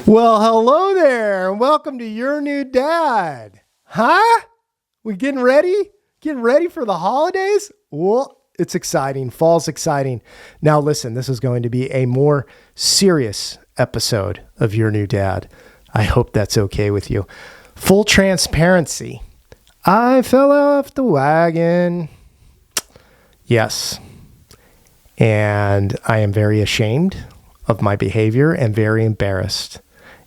Well, hello there, and welcome to Your New Dad. Huh? We getting ready? Getting ready for the holidays? Well, it's exciting. Fall's exciting. Now listen, this is going to be a more serious episode of Your New Dad. I hope that's okay with you. Full transparency. I fell off the wagon. Yes. And I am very ashamed of my behavior and very embarrassed.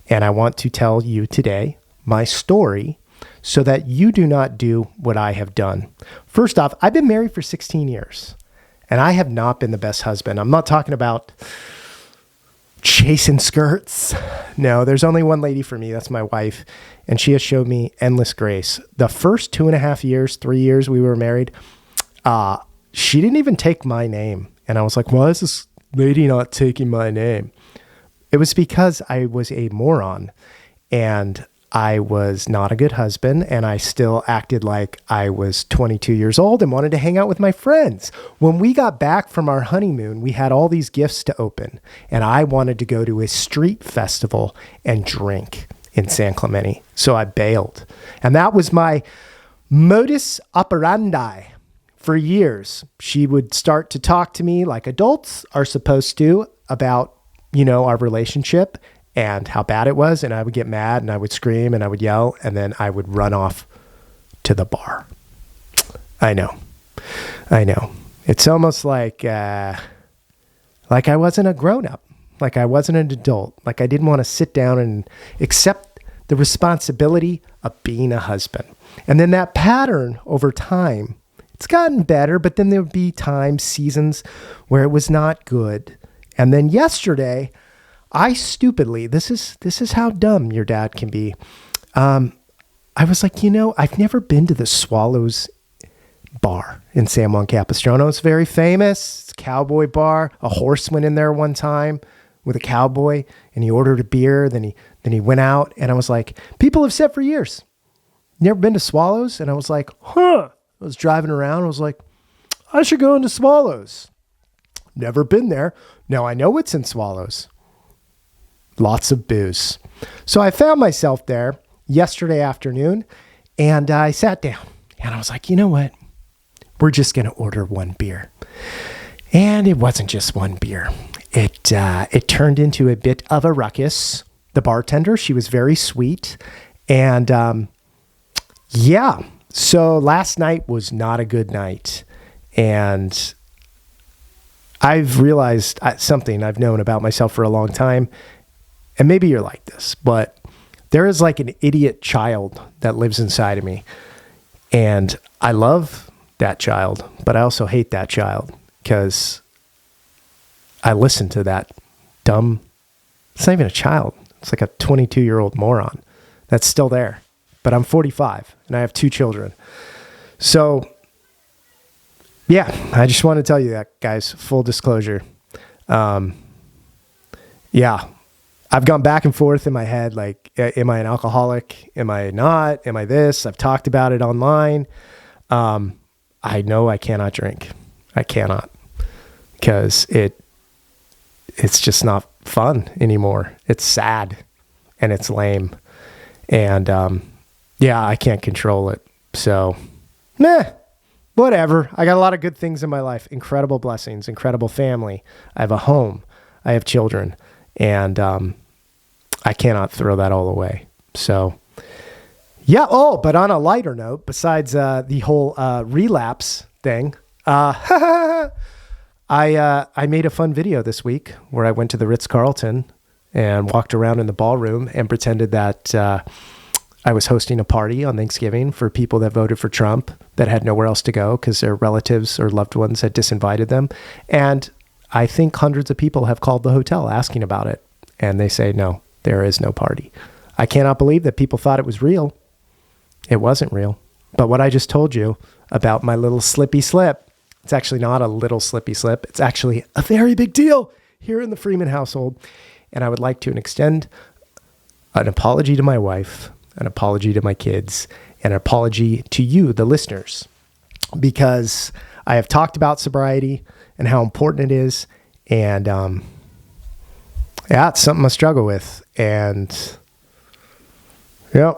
And I want to tell you today my story so that you do not do what I have done. First off, I've been married for 16 years and I have not been the best husband. I'm not talking about chasing skirts. No, there's only one lady for me. That's my wife. And she has showed me endless grace. The first 2.5 years, 3 years we were married, she didn't even take my name. And I was like, why is this lady not taking my name? It was because I was a moron and I was not a good husband, and I still acted like I was 22 years old and wanted to hang out with my friends. When we got back from our honeymoon, we had all these gifts to open, and I wanted to go to a street festival and drink in San Clemente. So I bailed. And that was my modus operandi for years. She would start to talk to me like adults are supposed to about our relationship and how bad it was. And I would get mad and I would scream and I would yell and then I would run off to the bar. I know. It's almost like I wasn't a grown up, like I wasn't an adult, like I didn't want to sit down and accept the responsibility of being a husband. And then that pattern over time, it's gotten better, but then there would be times, seasons where it was not good. And then yesterday, I stupidly, this is how dumb your dad can be. I was like, I've never been to the Swallows bar in San Juan Capistrano. It's very famous. It's a cowboy bar. A horse went in there one time with a cowboy and he ordered a beer. Then he went out and I was like, people have said for years, never been to Swallows? And I was like, I was driving around. I was like, I should go into Swallows. Never been there. Now I know what's in Swallows. Lots of booze. So I found myself there yesterday afternoon and I sat down and I was like, you know what? We're just going to order one beer. And it wasn't just one beer. It turned into a bit of a ruckus. The bartender, she was very sweet. And so last night was not a good night. And I've realized something I've known about myself for a long time. And maybe you're like this, but there is like an idiot child that lives inside of me. And I love that child, but I also hate that child because I listen to that dumb, it's not even a child. It's like a 22-year-old moron that's still there. But I'm 45 and I have 2 children. So yeah, I just want to tell you that, guys, full disclosure. I've gone back and forth in my head. Like, am I an alcoholic? Am I not? Am I this? I've talked about it online. I know I cannot drink. I cannot because it's just not fun anymore. It's sad and it's lame. And, I can't control it. So, whatever. I got a lot of good things in my life. Incredible blessings, incredible family. I have a home. I have children. And I cannot throw that all away. So, yeah. Oh, but on a lighter note, besides the whole relapse thing, I made a fun video this week where I went to the Ritz-Carlton and walked around in the ballroom and pretended that I was hosting a party on Thanksgiving for people that voted for Trump that had nowhere else to go because their relatives or loved ones had disinvited them. And I think hundreds of people have called the hotel asking about it. And they say, no, there is no party. I cannot believe that people thought it was real. It wasn't real. But what I just told you about my little slippy slip, it's actually not a little slippy slip. It's actually a very big deal here in the Freeman household. And I would like to extend an apology to my wife, an apology to my kids, and an apology to you, the listeners, because I have talked about sobriety and how important it is. And Yeah, it's something I struggle with. And, yep,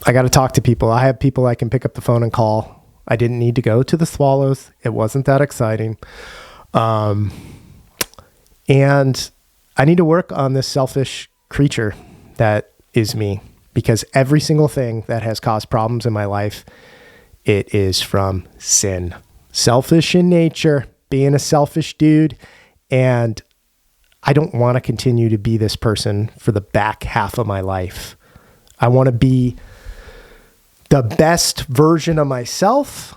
I got to talk to people. I have people I can pick up the phone and call. I didn't need to go to the Swallows. It wasn't that exciting. And I need to work on this selfish creature that is me, because every single thing that has caused problems in my life, it is from sin. Selfish in nature, being a selfish dude. And I don't want to continue to be this person for the back half of my life. I want to be the best version of myself.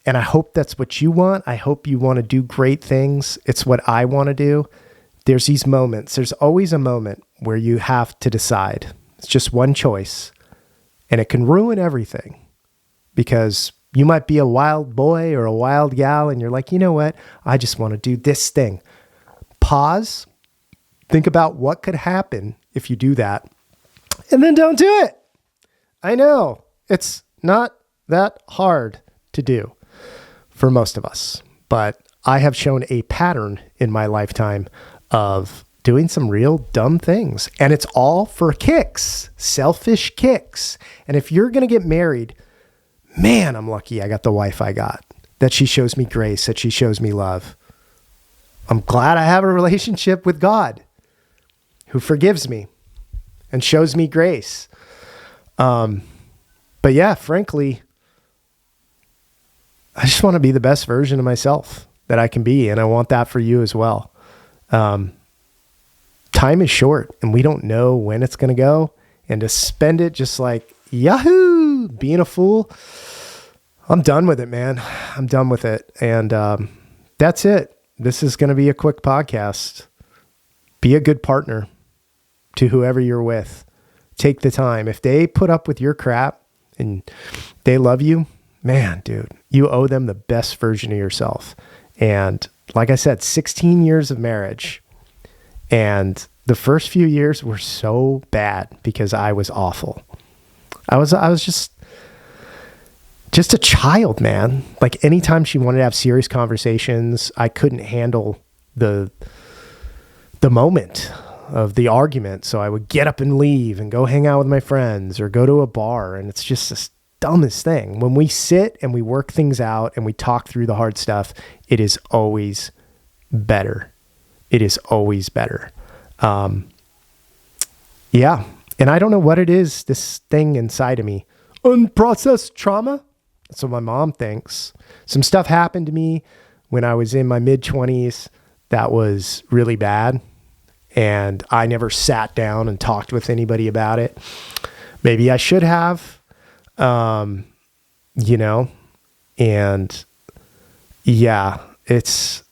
And I hope that's what you want. I hope you want to do great things. It's what I want to do. There's these moments. There's always a moment where you have to decide. It's just one choice. And it can ruin everything, because you might be a wild boy or a wild gal and you're like, you know what? I just want to do this thing. Pause. Think about what could happen if you do that. And then don't do it. I know it's not that hard to do for most of us, but I have shown a pattern in my lifetime of doing some real dumb things, and it's all for kicks, selfish kicks. And if you're going to get married, man, I'm lucky I got the wife I got, that she shows me grace, that she shows me love. I'm glad I have a relationship with God who forgives me and shows me grace. But yeah, frankly, I just want to be the best version of myself that I can be. And I want that for you as well. Time is short and we don't know when it's going to go, and to spend it just like Yahoo, being a fool. I'm done with it, man. I'm done with it. And, that's it. This is going to be a quick podcast. Be a good partner to whoever you're with. Take the time. If they put up with your crap and they love you, man, dude, you owe them the best version of yourself. And like I said, 16 years of marriage. And the first few years were so bad because I was awful. I was just a child, man. Like anytime she wanted to have serious conversations, I couldn't handle the moment of the argument. So I would get up and leave and go hang out with my friends or go to a bar. And it's just the dumbest thing. When we sit and we work things out and we talk through the hard stuff, it is always better. It is always better. Yeah. And I don't know what it is, this thing inside of me. Unprocessed trauma. That's what my mom thinks. Some stuff happened to me when I was in my mid-20s that was really bad. And I never sat down and talked with anybody about it. Maybe I should have, and yeah, it's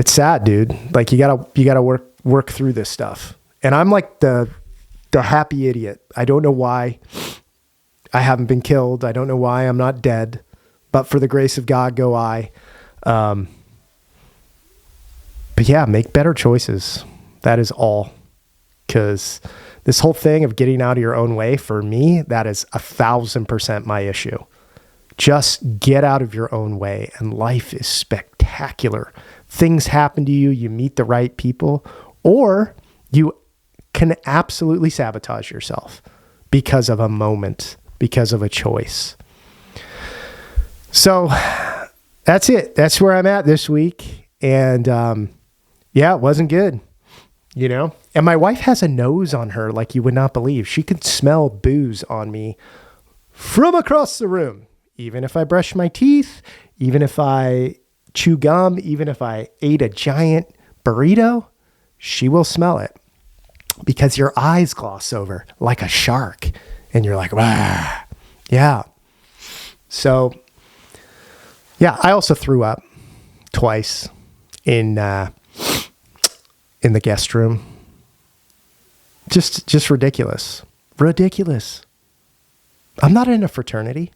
sad, dude. Like you gotta work through this stuff. And I'm like the happy idiot. I don't know why I haven't been killed. I don't know why I'm not dead, but for the grace of God go I. But yeah, make better choices. That is all. Because this whole thing of getting out of your own way, for me, that is 1,000% my issue. Just get out of your own way, and life is spectacular. Things happen to you, you meet the right people, or you can absolutely sabotage yourself because of a moment, because of a choice. So that's it. That's where I'm at this week. And yeah, it wasn't good, And my wife has a nose on her like you would not believe. She could smell booze on me from across the room. Even if I brush my teeth, even if I chew gum, even if I ate a giant burrito, she will smell it because your eyes gloss over like a shark and you're like, "Wah." Yeah. So yeah, I also threw up twice in the guest room. Just ridiculous. I'm not in a fraternity.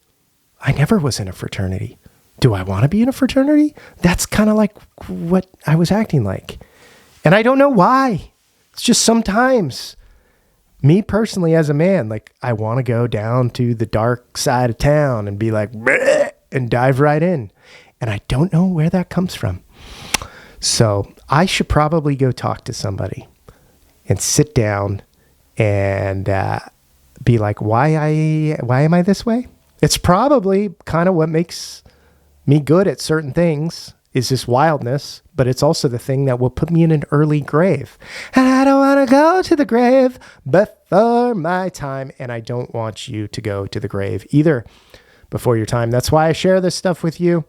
I never was in a fraternity. Do I want to be in a fraternity? That's kind of like what I was acting like. And I don't know why. It's just sometimes me personally as a man, like I want to go down to the dark side of town and be like, bleh, and dive right in. And I don't know where that comes from. So I should probably go talk to somebody and sit down and be like, why am I this way? It's probably kind of what makes me good at certain things is this wildness, but it's also the thing that will put me in an early grave. And I don't want to go to the grave before my time. And I don't want you to go to the grave either before your time. That's why I share this stuff with you.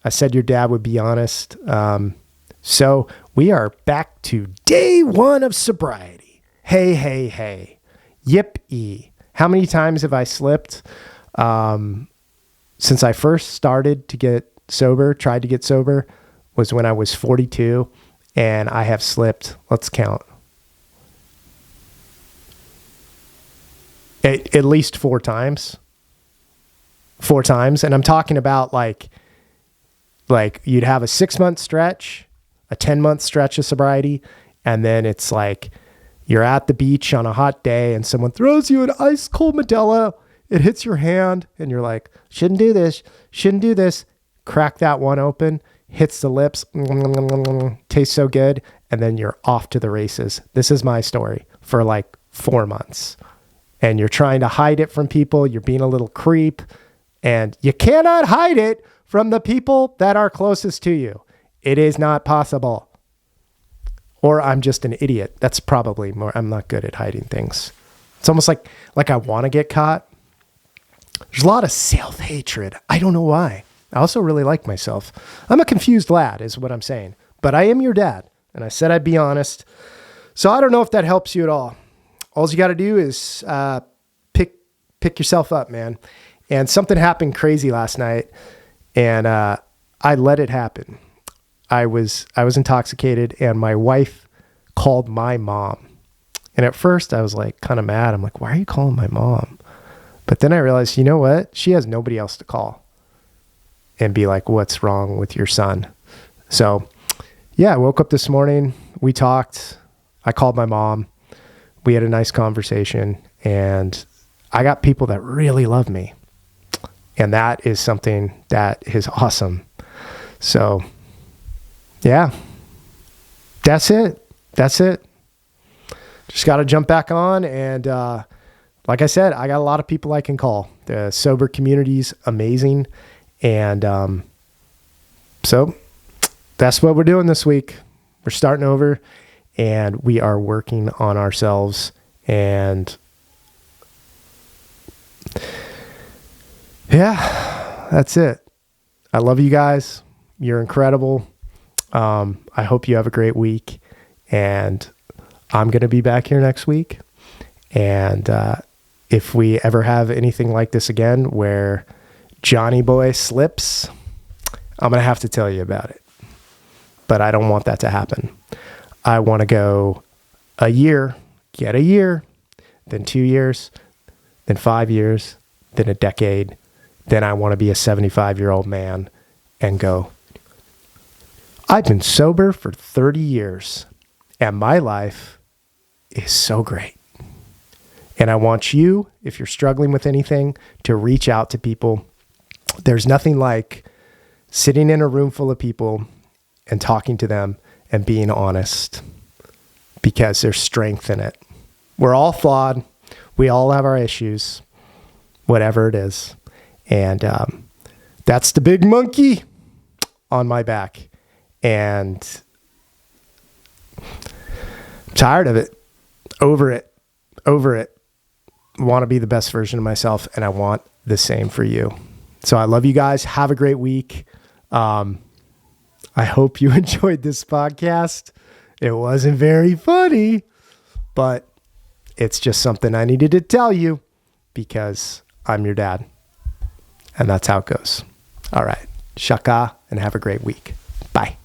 I said your dad would be honest. So we are back to day one of sobriety. Hey. Yip-ee. How many times have I slipped? Since I first started to get sober, tried to get sober, was when I was 42, and I have slipped, let's count, at least 4 times. 4 times. And I'm talking about like you'd have a 6-month stretch, a 10-month stretch of sobriety, and then it's like you're at the beach on a hot day and someone throws you an ice cold Modelo. It hits your hand and you're like, shouldn't do this. Crack that one open, hits the lips, tastes so good, and then you're off to the races. This is my story for like 4 months. And you're trying to hide it from people. You're being a little creep. And you cannot hide it from the people that are closest to you. It is not possible. Or I'm just an idiot. That's probably more. I'm not good at hiding things. It's almost like I want to get caught. There's a lot of self-hatred. I don't know why. I also really like myself. I'm a confused lad is what I'm saying. But I am your dad. And I said I'd be honest. So I don't know if that helps you at all. All you got to do is pick yourself up, man. And something happened crazy last night. And I let it happen. I was intoxicated and my wife called my mom. And at first I was like kind of mad. I'm like, why are you calling my mom? But then I realized, you know what? She has nobody else to call and be like, what's wrong with your son? So yeah, I woke up this morning. We talked. I called my mom. We had a nice conversation and I got people that really love me. And that is something that is awesome. So yeah, that's it. Just got to jump back on. And like I said, I got a lot of people I can call. The sober community's amazing. And so that's what we're doing this week. We're starting over and we are working on ourselves. And yeah, that's it. I love you guys. You're incredible. I hope you have a great week. And I'm going to be back here next week. And if we ever have anything like this again where Johnny Boy slips, I'm going to have to tell you about it. But I don't want that to happen. I want to go a year, then 2 years, then 5 years, then a decade. Then I want to be a 75-year-old man and go, I've been sober for 30 years and my life is so great. And I want you, if you're struggling with anything, to reach out to people. There's nothing like sitting in a room full of people and talking to them and being honest, because there's strength in it. We're all flawed. We all have our issues, whatever it is. And that's the big monkey on my back. And I'm tired of it, over it. Want to be the best version of myself, and I want the same for you. So I love you guys. Have a great week. I hope you enjoyed this podcast. It wasn't very funny, but it's just something I needed to tell you because I'm your dad. And that's how it goes. All right. Shaka, and have a great week. Bye.